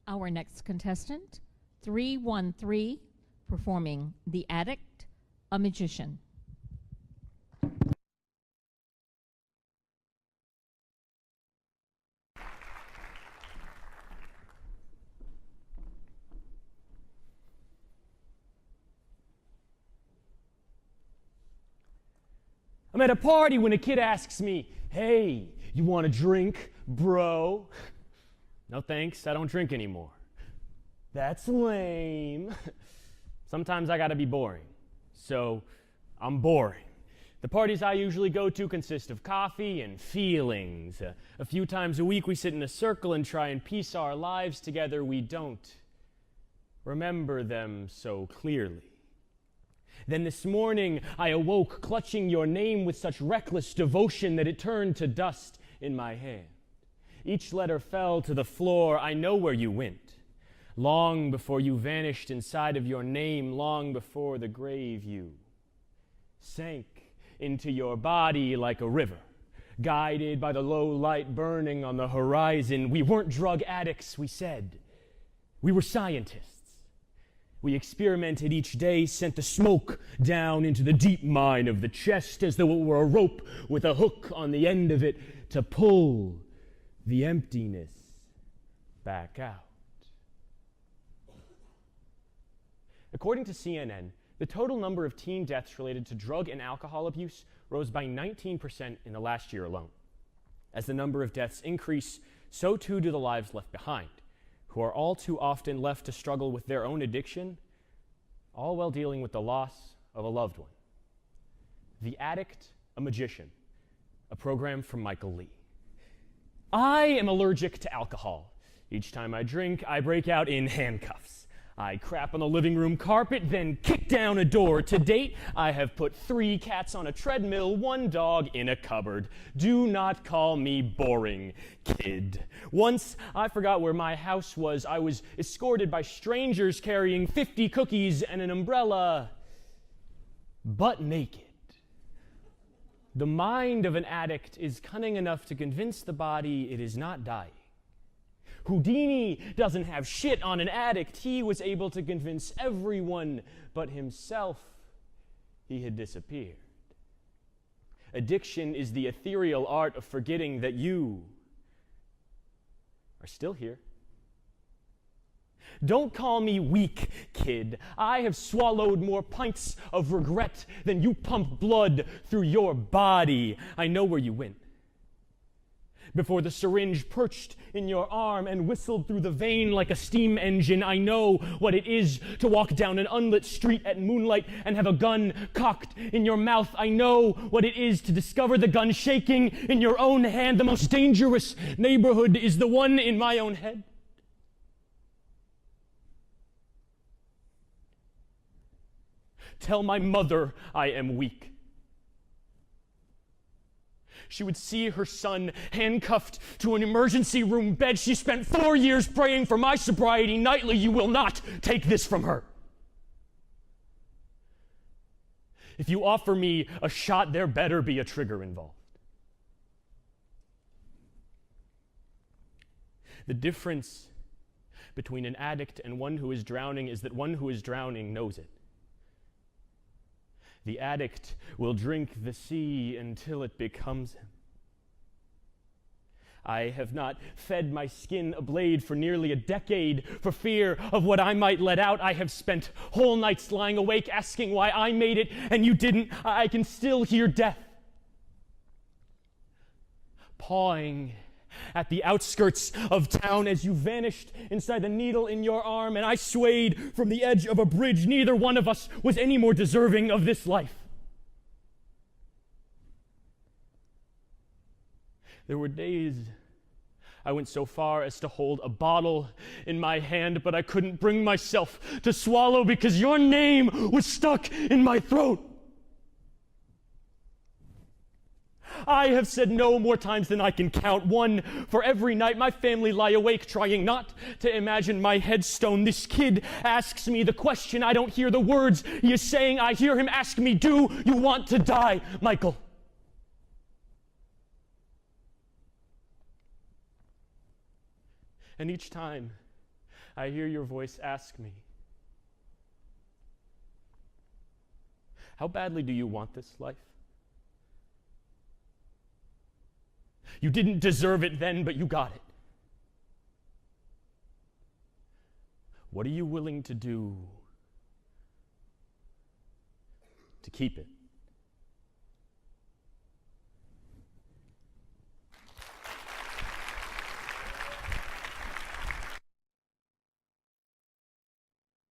Our next contestant, 313, performing The Addict, A Magician. I'm at a party when a kid asks me, "Hey, you want a drink, bro?" No thanks, I don't drink anymore. That's lame. Sometimes I gotta be boring, so I'm boring. The parties I usually go to consist of coffee and feelings. A few times a week we sit in a circle and try and piece our lives together. We don't remember them so clearly. Then this morning I awoke clutching your name with such reckless devotion that it turned to dust in my hand. Each letter fell to the floor. I know where you went. Long before you vanished inside of your name, long before the grave you sank into your body like a river, guided by the low light burning on the horizon. We weren't drug addicts, we said. We were scientists. We experimented each day, sent the smoke down into the deep mine of the chest as though it were a rope with a hook on the end of it to pull the emptiness back out. According to CNN, the total number of teen deaths related to drug and alcohol abuse rose by 19% in the last year alone. As the number of deaths increase, so too do the lives left behind, who are all too often left to struggle with their own addiction, all while dealing with the loss of a loved one. The Addict, A Magician, a program from Michael Lee. I am allergic to alcohol. Each time I drink, I break out in handcuffs. I crap on the living room carpet, then kick down a door. To date, I have put 3 cats on a treadmill, 1 dog in a cupboard. Do not call me boring, kid. Once, I forgot where my house was. I was escorted by strangers carrying 50 cookies and an umbrella, butt naked. The mind of an addict is cunning enough to convince the body it is not dying. Houdini doesn't have shit on an addict. He was able to convince everyone but himself he had disappeared. Addiction is the ethereal art of forgetting that you are still here. Don't call me weak, kid. I have swallowed more pints of regret than you pump blood through your body. I know where you went. Before the syringe perched in your arm and whistled through the vein like a steam engine, I know what it is to walk down an unlit street at moonlight and have a gun cocked in your mouth. I know what it is to discover the gun shaking in your own hand. The most dangerous neighborhood is the one in my own head. Tell my mother I am weak. She would see her son handcuffed to an emergency room bed. She spent 4 years praying for my sobriety nightly. You will not take this from her. If you offer me a shot, there better be a trigger involved. The difference between an addict and one who is drowning is that one who is drowning knows it. The addict will drink the sea until it becomes him. I have not fed my skin a blade for nearly a decade for fear of what I might let out. I have spent whole nights lying awake asking why I made it and you didn't. I can still hear death pawing at the outskirts of town as you vanished inside the needle in your arm and I swayed from the edge of a bridge. Neither one of us was any more deserving of this life. There were days I went so far as to hold a bottle in my hand, but I couldn't bring myself to swallow because your name was stuck in my throat. I have said no more times than I can count, 1 for every night my family lie awake trying not to imagine my headstone. This kid asks me the question, I don't hear the words he is saying. I hear him ask me, do you want to die, Michael? And each time I hear your voice ask me, how badly do you want this life? You didn't deserve it then, but you got it. What are you willing to do to keep it?